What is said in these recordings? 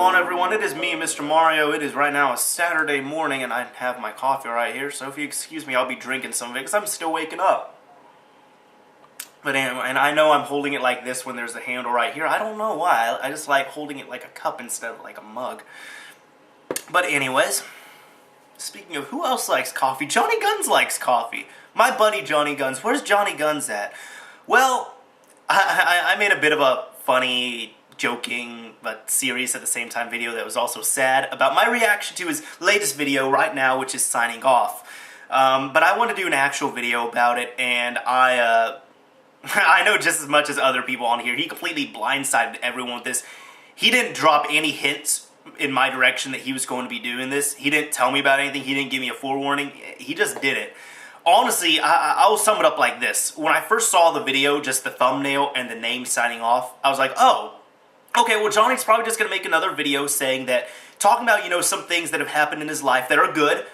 on, everyone? It is me, Mr. Mario. It is right now a Saturday morning, and I have my coffee right here, so if you excuse me, I'll be drinking some of it, because I'm still waking up. But anyway, and I know I'm holding it like this when there's the handle right here. I don't know why. I just like holding it like a cup instead of like a mug. But anyways, speaking of who else likes coffee, Johnny Guns likes coffee. My buddy Johnny Guns. Where's Johnny Guns at? Well, I made a bit of a funny, joking, but serious at the same time video that was also sad about my reaction to his latest video right now, which is signing off. But I want to do an actual video about it, and I know just as much as other people on here, he completely blindsided everyone with this. He didn't drop any hints in my direction that he was going to be doing this. He didn't tell me about anything. He didn't give me a forewarning. He just did it. Honestly, I'll sum it up like this. When I first saw the video, just the thumbnail and the name signing off, I was like, oh, okay, well, Johnny's probably just going to make another video saying that, talking about, you know, some things that have happened in his life that are good,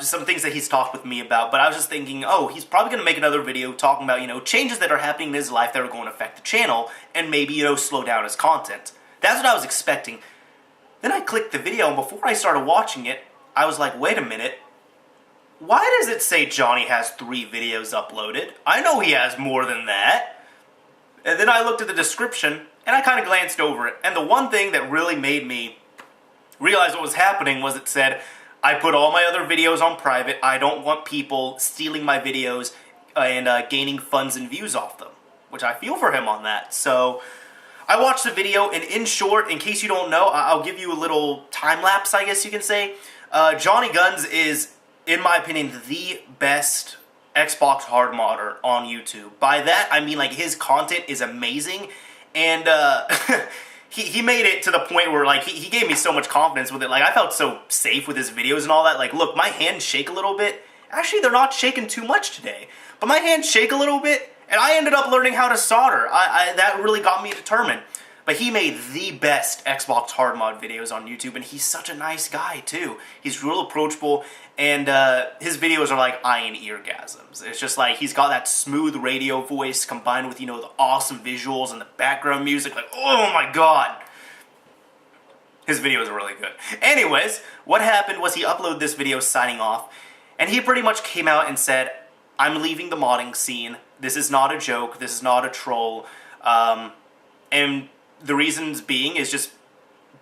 some things that he's talked with me about, but I was just thinking, oh, he's probably going to make another video talking about, you know, changes that are happening in his life that are going to affect the channel, and maybe, you know, slow down his content. That's what I was expecting. Then I clicked the video, and before I started watching it, I was like, wait a minute, why does it say Johnny has 3 videos uploaded? I know he has more than that. And then I looked at the description, and I kind of glanced over it, and the one thing that really made me realize what was happening was it said, I put all my other videos on private. I don't want people stealing my videos and gaining funds and views off them, which I feel for him on that. So I watched the video, and in short, in case you don't know, I'll give you a little time lapse, I guess you can say. Johnny Guns is, in my opinion, the best Xbox hard modder on YouTube. By that, I mean, like, his content is amazing, and he made it to the point where, like, he gave me so much confidence with it. Like, I felt so safe with his videos and all that. Like, look, my hands shake a little bit. Actually, they're not shaking too much today, but my hands shake a little bit, and I ended up learning how to solder. That really got me determined. But he made the best Xbox hard mod videos on YouTube, and he's such a nice guy, too. He's real approachable, and his videos are like eyeing eargasms. It's just like, he's got that smooth radio voice combined with, you know, the awesome visuals and the background music. Like, oh my god! His videos are really good. Anyways, what happened was he uploaded this video signing off, and he pretty much came out and said, I'm leaving the modding scene. This is not a joke. This is not a troll. And the reasons being is just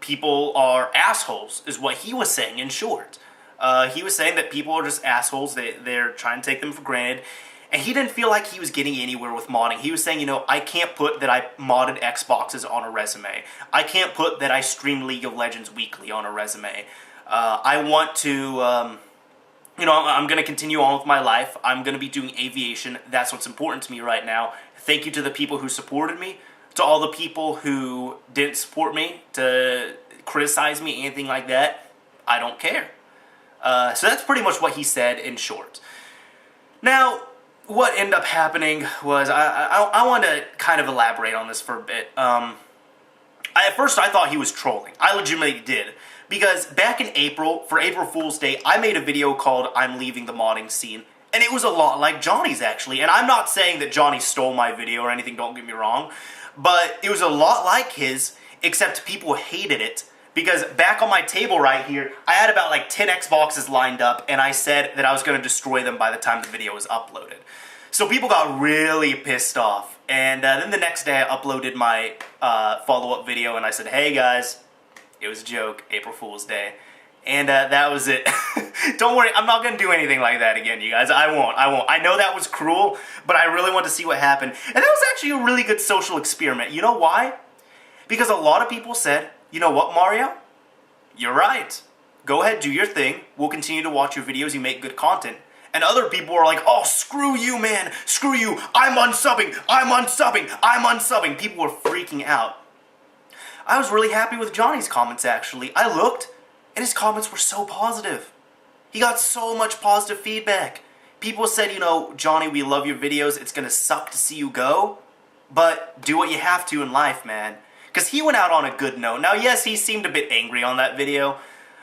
people are assholes, is what he was saying in short. He was saying that people are just assholes, they're trying to take them for granted, and he didn't feel like he was getting anywhere with modding. He was saying, you know, I can't put that I modded Xboxes on a resume. I can't put that I stream League of Legends weekly on a resume. I want to, you know, I'm going to continue on with my life. I'm going to be doing aviation. That's what's important to me right now. Thank you to the people who supported me. To all the people who didn't support me, to criticize me, anything like that, I don't care. So that's pretty much what he said in short. Now, what ended up happening was, I want to kind of elaborate on this for a bit. At first I thought he was trolling. I legitimately did. Because back in April, for April Fool's Day, I made a video called I'm Leaving the Modding Scene. And it was a lot like Johnny's, actually. And I'm not saying that Johnny stole my video or anything, don't get me wrong. But it was a lot like his, except people hated it. Because back on my table right here, I had about like 10 Xboxes lined up, and I said that I was going to destroy them by the time the video was uploaded. So people got really pissed off. And then the next day I uploaded my follow-up video, and I said, hey guys, it was a joke, April Fool's Day. And that was it. Don't worry, I'm not going to do anything like that again, you guys. I won't. I know that was cruel, but I really want to see what happened. And that was actually a really good social experiment. You know why? Because a lot of people said, you know what, Mario? You're right. Go ahead, do your thing. We'll continue to watch your videos. You make good content. And other people are like, oh, screw you, man. Screw you. I'm unsubbing. I'm unsubbing. I'm unsubbing. People were freaking out. I was really happy with Johnny's comments, actually. I looked, and his comments were so positive. He got so much positive feedback. People said, you know, Johnny, we love your videos. It's going to suck to see you go, but do what you have to in life, man. Because he went out on a good note. Now, yes, he seemed a bit angry on that video,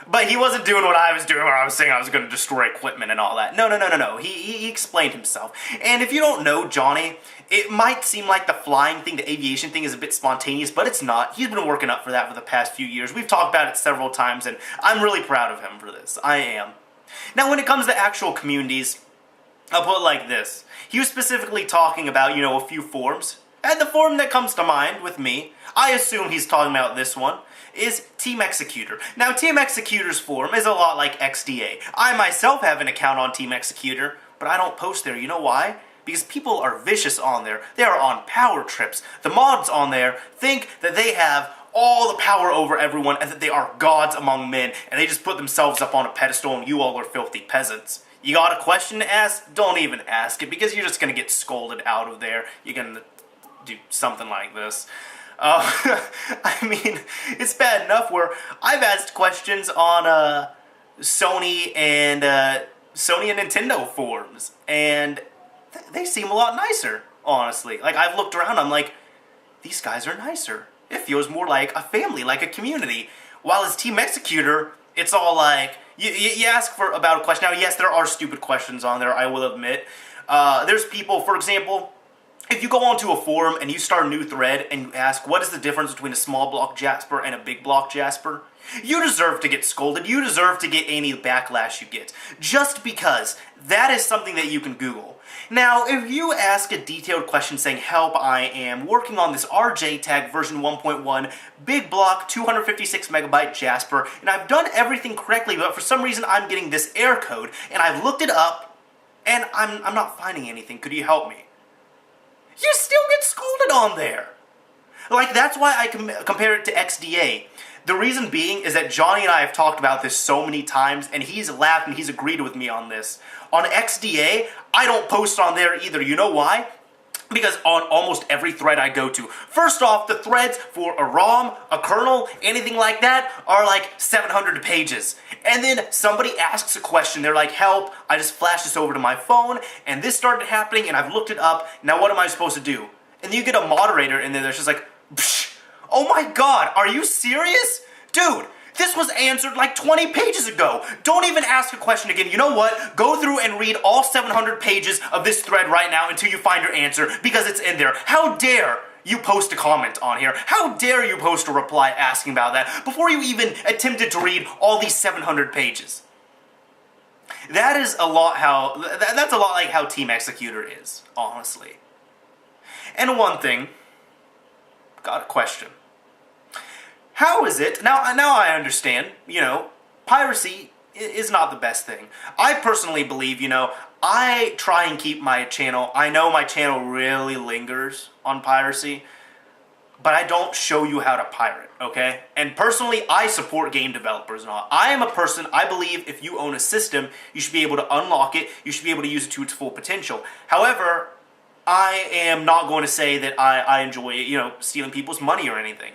But he wasn't doing what I was doing, where I was saying I was going to destroy equipment and all that. No. He explained himself. And if you don't know Jonny, it might seem like the flying thing, the aviation thing, is a bit spontaneous, but it's not. He's been working up for that for the past few years. We've talked about it several times, and I'm really proud of him for this. I am. Now, when it comes to actual communities, I'll put it like this. He was specifically talking about, a few forums. And the forum that comes to mind with me, I assume he's talking about this one, is Team Executor. Now, Team Executor's forum is a lot like XDA. I myself have an account on Team Executor, but I don't post there. You know why? Because people are vicious on there. They are on power trips. The mods on there think that they have all the power over everyone and that they are gods among men, and they just put themselves up on a pedestal and you all are filthy peasants. You got a question to ask? Don't even ask it, because you're just going to get scolded out of there. You're going to do something like this. I mean, it's bad enough where I've asked questions on Sony and Nintendo forums, and they seem a lot nicer, honestly. Like, I've looked around, I'm like, these guys are nicer. It feels more like a family, like a community. While as Team Executor, it's all like, you ask about a question. Now, yes, there are stupid questions on there, I will admit. There's people, for example, if you go onto a forum and you start a new thread and you ask, what is the difference between a small block Jasper and a big block Jasper? You deserve to get scolded. You deserve to get any backlash you get. Just because that is something that you can Google. Now, if you ask a detailed question saying, help, I am working on this RJ tag version 1.1 big block 256 megabyte Jasper, and I've done everything correctly, but for some reason I'm getting this error code, and I've looked it up, and I'm not finding anything. Could you help me? You still get scolded on there. Like, that's why I compare it to XDA. The reason being is that Jonny and I have talked about this so many times, and he's laughed and he's agreed with me on this. On XDA, I don't post on there either. You know why? Because on almost every thread I go to, first off, the threads for a ROM, a kernel, anything like that are like 700 pages. And then somebody asks a question, they're like, help, I just flashed this over to my phone, and this started happening, and I've looked it up, now what am I supposed to do? And then you get a moderator in there that's just like, psh, oh my god, are you serious? Dude, this was answered like 20 pages ago. Don't even ask a question again. You know what? Go through and read all 700 pages of this thread right now until you find your answer, because it's in there. How dare you post a comment on here? How dare you post a reply asking about that before you even attempted to read all these 700 pages? That's a lot like how Team Executor is, honestly. And one thing, got a question. How is it, now I understand, piracy is not the best thing. I personally believe, I try and keep my channel, I know my channel really lingers on piracy, but I don't show you how to pirate, okay? And personally, I support game developers and all. I am a person, I believe if you own a system, you should be able to unlock it, you should be able to use it to its full potential. However, I am not going to say that I enjoy, stealing people's money or anything.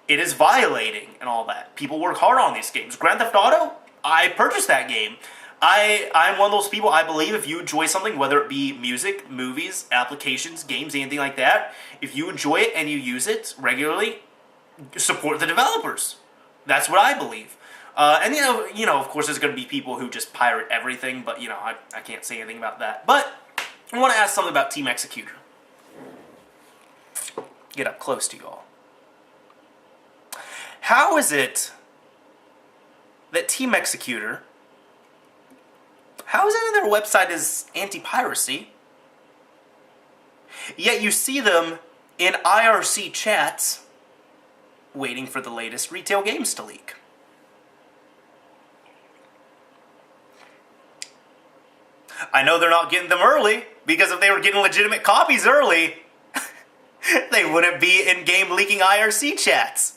It is violating and all that. People work hard on these games. Grand Theft Auto, I purchased that game. I'm one of those people, I believe if you enjoy something, whether it be music, movies, applications, games, anything like that, if you enjoy it and you use it regularly, support the developers. That's what I believe. And of course there's going to be people who just pirate everything, but I can't say anything about that. But I want to ask something about Team Executor. Get up close to you all. How is it that Team Executor, how is it that their website is anti-piracy, yet you see them in IRC chats waiting for the latest retail games to leak? I know they're not getting them early, because if they were getting legitimate copies early, they wouldn't be in-game leaking IRC chats.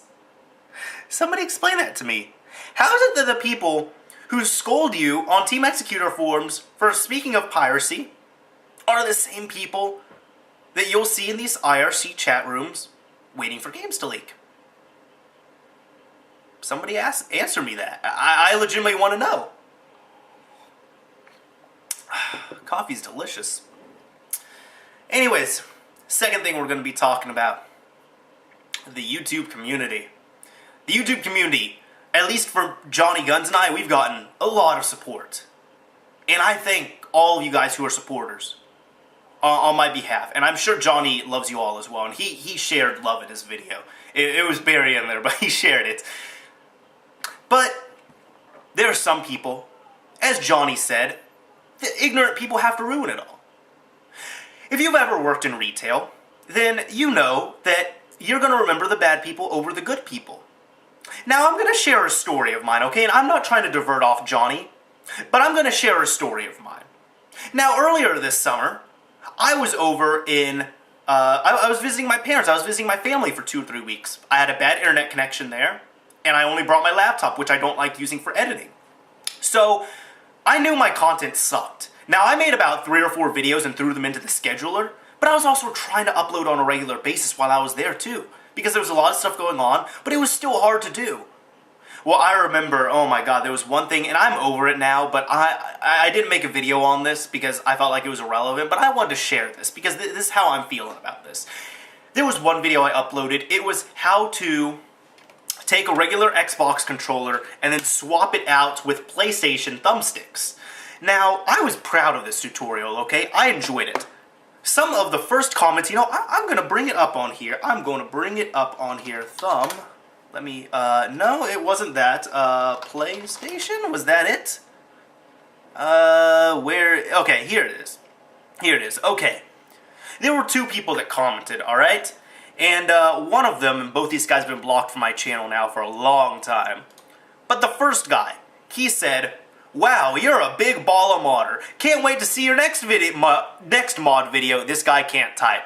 Somebody explain that to me. How is it that the people who scold you on Team Executor forums for speaking of piracy are the same people that you'll see in these IRC chat rooms waiting for games to leak? Somebody answer me that. I legitimately want to know. Coffee's delicious. Anyways, second thing we're going to be talking about, the YouTube community. The YouTube community, at least for Johnny Guns and I, we've gotten a lot of support. And I thank all of you guys who are supporters on my behalf. And I'm sure Johnny loves you all as well. And he shared love in his video. It was buried in there, but he shared it. But there are some people, as Johnny said, the ignorant people have to ruin it all. If you've ever worked in retail, then you know that you're going to remember the bad people over the good people. Now, I'm going to share a story of mine, okay? And I'm not trying to divert off Johnny, but I'm going to share a story of mine. Now, earlier this summer, I was over in, I was visiting my parents. I was visiting my family for 2 or 3 weeks. I had a bad internet connection there, and I only brought my laptop, which I don't like using for editing. So, I knew my content sucked. Now, I made about 3 or 4 videos and threw them into the scheduler, but I was also trying to upload on a regular basis while I was there too, because there was a lot of stuff going on, but it was still hard to do. Well, I remember, oh my god, there was one thing, and I'm over it now, but I didn't make a video on this because I felt like it was irrelevant, but I wanted to share this because this is how I'm feeling about this. There was one video I uploaded. It was how to take a regular Xbox controller and then swap it out with PlayStation thumbsticks. Now, I was proud of this tutorial, okay? I enjoyed it. Some of the first comments, I'm going to bring it up on here. I'm going to bring it up on here. Let me, no, it wasn't that. PlayStation? Was that it? Okay, here it is. Here it is. Okay. There were 2 people that commented, alright? And, one of them, and both these guys have been blocked from my channel now for a long time. But the first guy, he said, "Wow, you're a big ball of modder. Can't wait to see your next mod video." This guy can't type.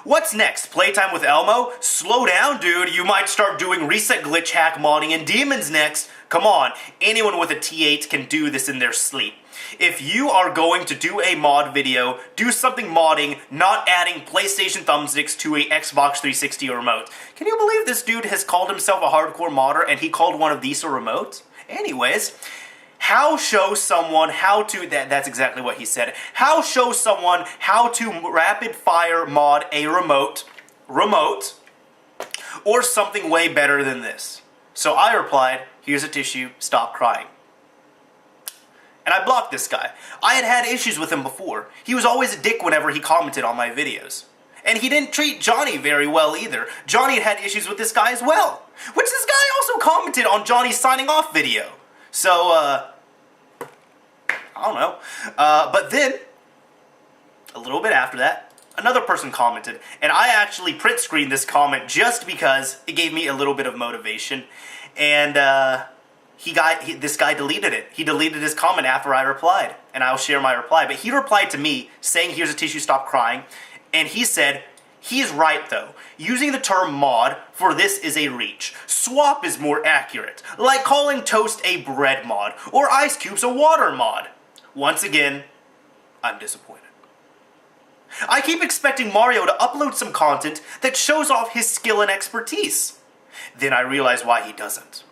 "What's next? Playtime with Elmo? Slow down, dude. You might start doing reset glitch hack modding and demons next. Come on, anyone with a T8 can do this in their sleep. If you are going to do a mod video, do something modding, not adding PlayStation thumbsticks to a Xbox 360 remote." Can you believe this dude has called himself a hardcore modder and he called one of these a remote? Anyways, how show someone how to, that's exactly what he said. How show someone how to rapid fire mod a remote, or something way better than this. So I replied, "Here's a tissue, stop crying." And I blocked this guy. I had issues with him before. He was always a dick whenever he commented on my videos. And he didn't treat Johnny very well either. Johnny had issues with this guy as well. Which this guy also commented on Johnny's signing off video. So, I don't know. But then, a little bit after that, another person commented. And I actually print screened this comment just because it gave me a little bit of motivation. And, this guy deleted it. He deleted his comment after I replied. And I'll share my reply. But he replied to me saying, "Here's a tissue, stop crying." And he said, "He's right though. Using the term mod for this is a reach. Swap is more accurate. Like calling toast a bread mod or ice cubes a water mod." Once again, I'm disappointed. I keep expecting Mario to upload some content that shows off his skill and expertise. Then I realize why he doesn't.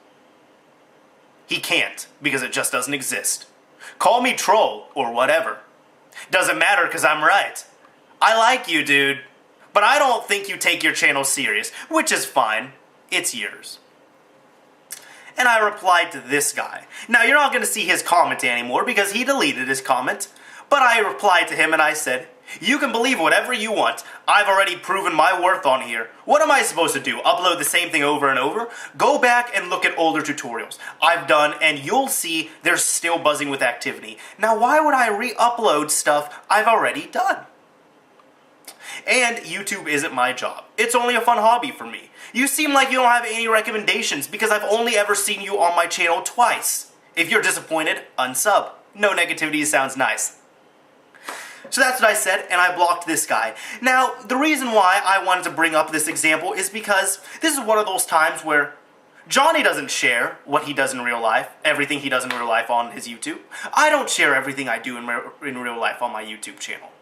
He can't, because it just doesn't exist. Call me troll, or whatever. Doesn't matter, because I'm right. I like you, dude, but I don't think you take your channel serious, which is fine. It's yours. And I replied to this guy. Now, you're not going to see his comment anymore, because he deleted his comment, but I replied to him and I said, "You can believe whatever you want. I've already proven my worth on here. What am I supposed to do? Upload the same thing over and over? Go back and look at older tutorials I've done and you'll see they're still buzzing with activity. Now why would I re-upload stuff I've already done?" And YouTube isn't my job. It's only a fun hobby for me. You seem like you don't have any recommendations because I've only ever seen you on my channel twice. If you're disappointed, unsub. No negativity sounds nice. So that's what I said, and I blocked this guy. Now, the reason why I wanted to bring up this example is because this is one of those times where Johnny doesn't share what he does in real life, everything he does in real life on his YouTube. I don't share everything I do in real life on my YouTube channel.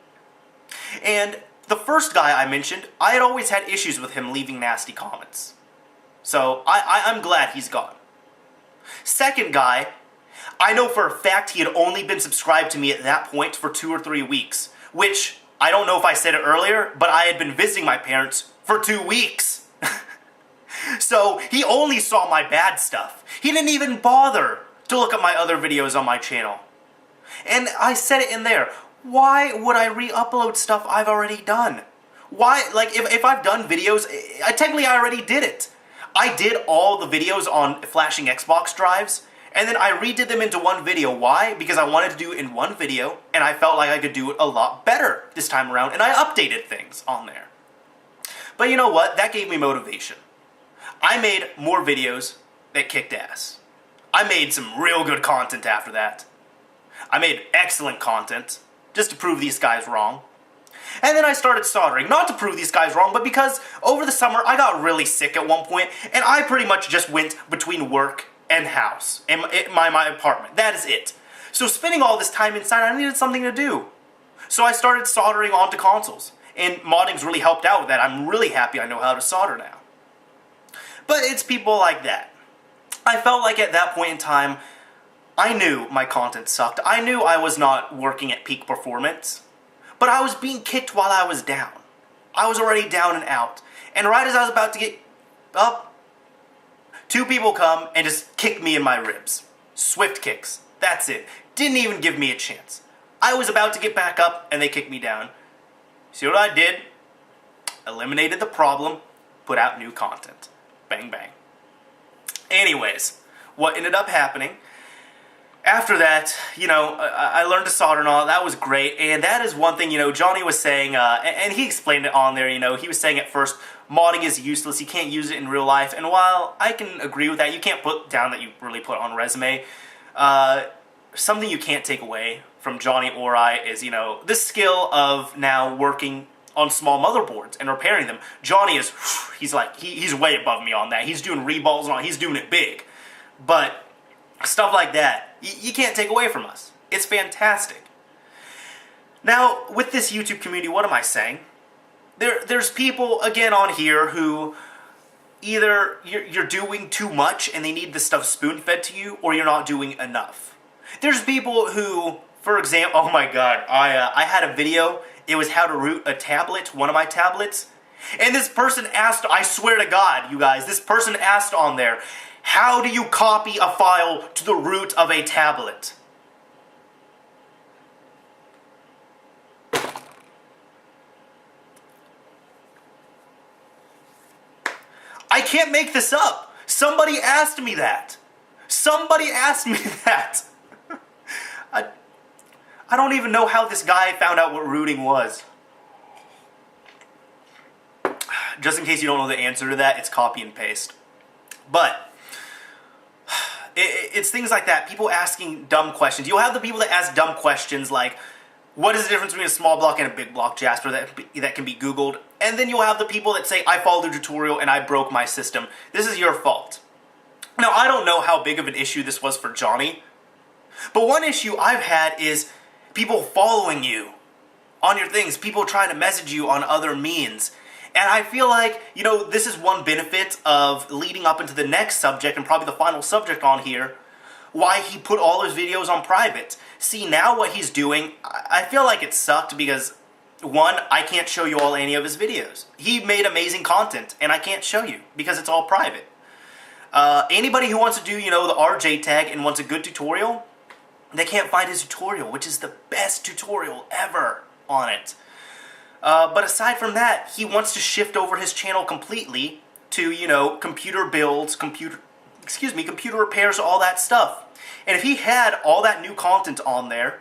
And the first guy I mentioned, I had always had issues with him leaving nasty comments. So I'm glad he's gone. Second guy, I know for a fact he had only been subscribed to me at that point for 2 or 3 weeks, which, I don't know if I said it earlier, but I had been visiting my parents for 2 weeks. So he only saw my bad stuff. He didn't even bother to look at my other videos on my channel. And I said it in there. Why would I re-upload stuff I've already done? Why, like, if I've done videos, technically I already did it. I did all the videos on flashing Xbox drives, and then I redid them into one video. Why? Because I wanted to do it in one video, and I felt like I could do it a lot better this time around, and I updated things on there. But you know what? That gave me motivation. I made more videos that kicked ass. I made some real good content after that. I made excellent content, just to prove these guys wrong. And then I started soldering, not to prove these guys wrong, but because over the summer I got really sick at one point, and I pretty much just went between work and house, and my apartment. That is it. So spending all this time inside, I needed something to do. So I started soldering onto consoles, and modding's really helped out with that. I'm really happy I know how to solder now. But it's people like that. I felt like at that point in time, I knew my content sucked. I knew I was not working at peak performance. But I was being kicked while I was down. I was already down and out. And right as I was about to get up, two people come and just kick me in my ribs. Swift kicks. That's it. Didn't even give me a chance. I was about to get back up and they kicked me down. See what I did? Eliminated the problem, put out new content. Bang, bang. Anyways, what ended up happening, after that, you know, I learned to solder and all. That was great. And that is one thing, you know, Jonny was saying, and he explained it on there, you know, he was saying at first, modding is useless. You can't use it in real life. And while I can agree with that, you can't put down that you really put on a resume. Something you can't take away from Jonny or I is, you know, this skill of now working on small motherboards and repairing them. Jonny is, he's way above me on that. He's doing reballs and all. He's doing it big. But stuff like that, you can't take away from us. It's fantastic. Now, with this YouTube community, what am I saying? There's people, again, on here who either you're doing too much and they need this stuff spoon-fed to you, or you're not doing enough. There's people who, for example, oh my god, I had a video, it was how to root a tablet, one of my tablets, and this person asked, I swear to God, you guys, this person asked on there, how do you copy a file to the root of a tablet? I can't make this up. Somebody asked me that. Somebody asked me that. I don't even know how this guy found out what rooting was. Just in case you don't know the answer to that, it's copy and paste. But it's things like that. People asking dumb questions. You'll have the people that ask dumb questions like, what is the difference between a small block and a big block, Jasper, that can be Googled? And then you'll have the people that say, I followed the tutorial and I broke my system. This is your fault. Now, I don't know how big of an issue this was for Jonny, but one issue I've had is people following you on your things, people trying to message you on other means. And I feel like, you know, this is one benefit of leading up into the next subject, and probably the final subject on here, why he put all his videos on private. See, now what he's doing, I feel like it sucked because, one, I can't show you all any of his videos. He made amazing content, and I can't show you because it's all private. Anybody who wants to do, you know, the RJ tag and wants a good tutorial, they can't find his tutorial, which is the best tutorial ever on it. But aside from that, he wants to shift over his channel completely to, you know, computer builds, computer repairs, all that stuff. And if he had all that new content on there,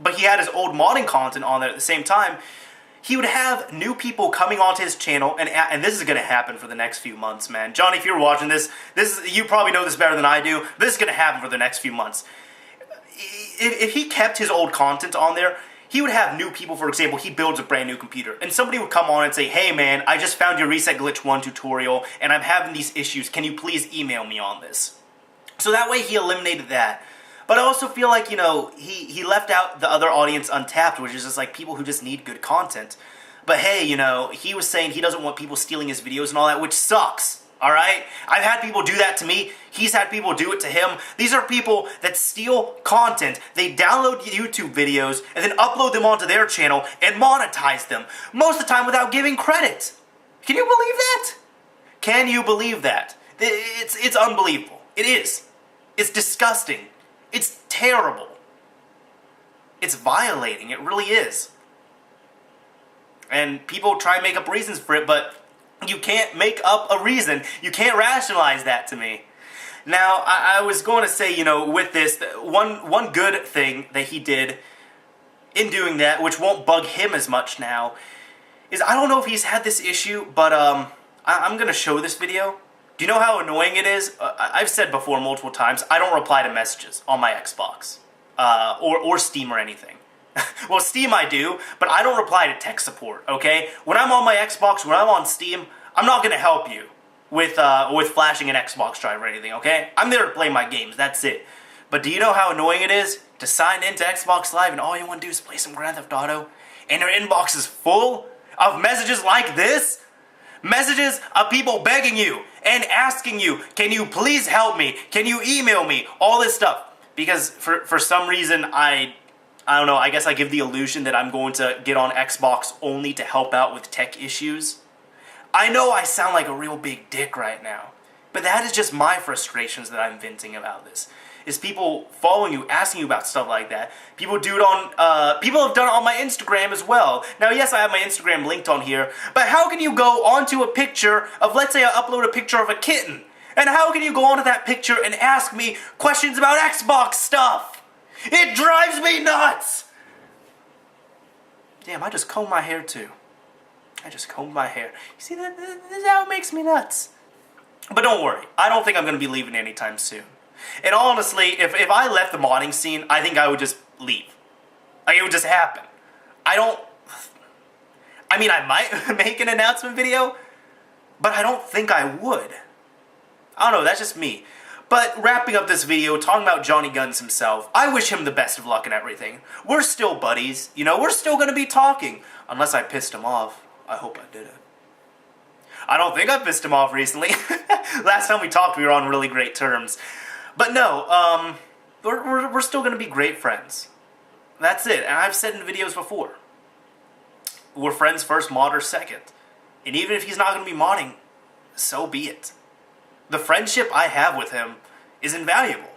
but he had his old modding content on there at the same time, he would have new people coming onto his channel, and this is going to happen for the next few months, man. Jonny, if you're watching this, you probably know this better than I do. This is going to happen for the next few months. If he kept his old content on there, he would have new people. For example, he builds a brand new computer, and somebody would come on and say, hey man, I just found your Reset Glitch 1 tutorial, and I'm having these issues. Can you please email me on this? So that way he eliminated that. But I also feel like, you know, he left out the other audience untapped, which is just like people who just need good content. But hey, you know, he was saying he doesn't want people stealing his videos and all that, which sucks. Alright? I've had people do that to me. He's had people do it to him. These are people that steal content. They download YouTube videos and then upload them onto their channel and monetize them. Most of the time without giving credit. Can you believe that? Can you believe that? It's unbelievable. It is. It's disgusting. It's terrible. It's violating. It really is. And people try and make up reasons for it, but you can't make up a reason. You can't rationalize that to me. Now, I was going to say, with this, one good thing that he did in doing that, which won't bug him as much now, is I don't know if he's had this issue, but I'm going to show this video. Do you know how annoying it is? I've said before multiple times, I don't reply to messages on my Xbox, or Steam or anything. Well, Steam I do, but I don't reply to tech support, okay? When I'm on my Xbox, when I'm on Steam, I'm not going to help you with flashing an Xbox drive or anything, okay? I'm there to play my games, that's it. But do you know how annoying it is to sign into Xbox Live and all you want to do is play some Grand Theft Auto, and your inbox is full of messages like this? Messages of people begging you and asking you, can you please help me? Can you email me? All this stuff. Because for some reason, I don't know, I guess I give the illusion that I'm going to get on Xbox only to help out with tech issues. I know I sound like a real big dick right now, but that is just my frustrations that I'm venting about this. Is people following you, asking you about stuff like that. People do it on, people have done it on my Instagram as well. Now, yes, I have my Instagram linked on here, but how can you go onto a picture of, let's say I upload a picture of a kitten, and how can you go onto that picture and ask me questions about Xbox stuff? It drives me nuts! Damn, I just combed my hair too. I just combed my hair. You see, this is how it makes me nuts. But don't worry, I don't think I'm going to be leaving anytime soon. And honestly, if I left the modding scene, I think I would just leave. Like, it would just happen. I might make an announcement video, but I don't think I would. I don't know, that's just me. But wrapping up this video, talking about Jonny Guns himself, I wish him the best of luck and everything. We're still buddies, we're still going to be talking. Unless I pissed him off. I hope I didn't. I don't think I pissed him off recently. Last time we talked, we were on really great terms. But no, we're still going to be great friends. That's it, and I've said in videos before. We're friends first, modder second. And even if he's not going to be modding, so be it. The friendship I have with him is invaluable.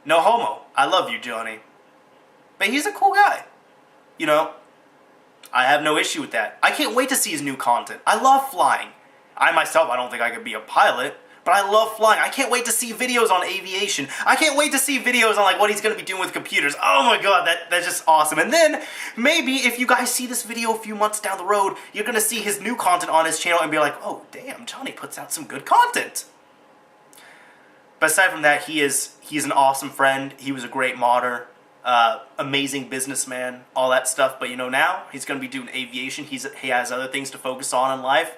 No homo. I love you, Jonny. But he's a cool guy. I have no issue with that. I can't wait to see his new content. I love flying. I myself, I don't think I could be a pilot, but I love flying. I can't wait to see videos on aviation. I can't wait to see videos on what he's going to be doing with computers. Oh my god, that's just awesome. And then, maybe if you guys see this video a few months down the road, you're going to see his new content on his channel and be like, oh damn, Jonny puts out some good content. But aside from that, he's an awesome friend. He was a great modder. Amazing businessman, all that stuff. But now he's going to be doing aviation. He has other things to focus on in life,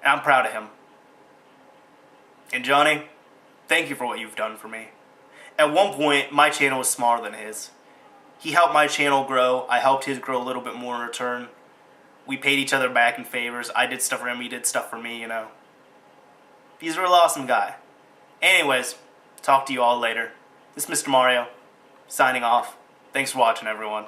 and I'm proud of him. And Jonny, thank you for what you've done for me. At one point, my channel was smaller than his. He helped my channel grow. I helped his grow a little bit more in return. We paid each other back in favors. I did stuff for him. He did stuff for me. He's a real awesome guy. Anyways, talk to you all later. This is Mr. Mario, signing off. Thanks for watching, everyone.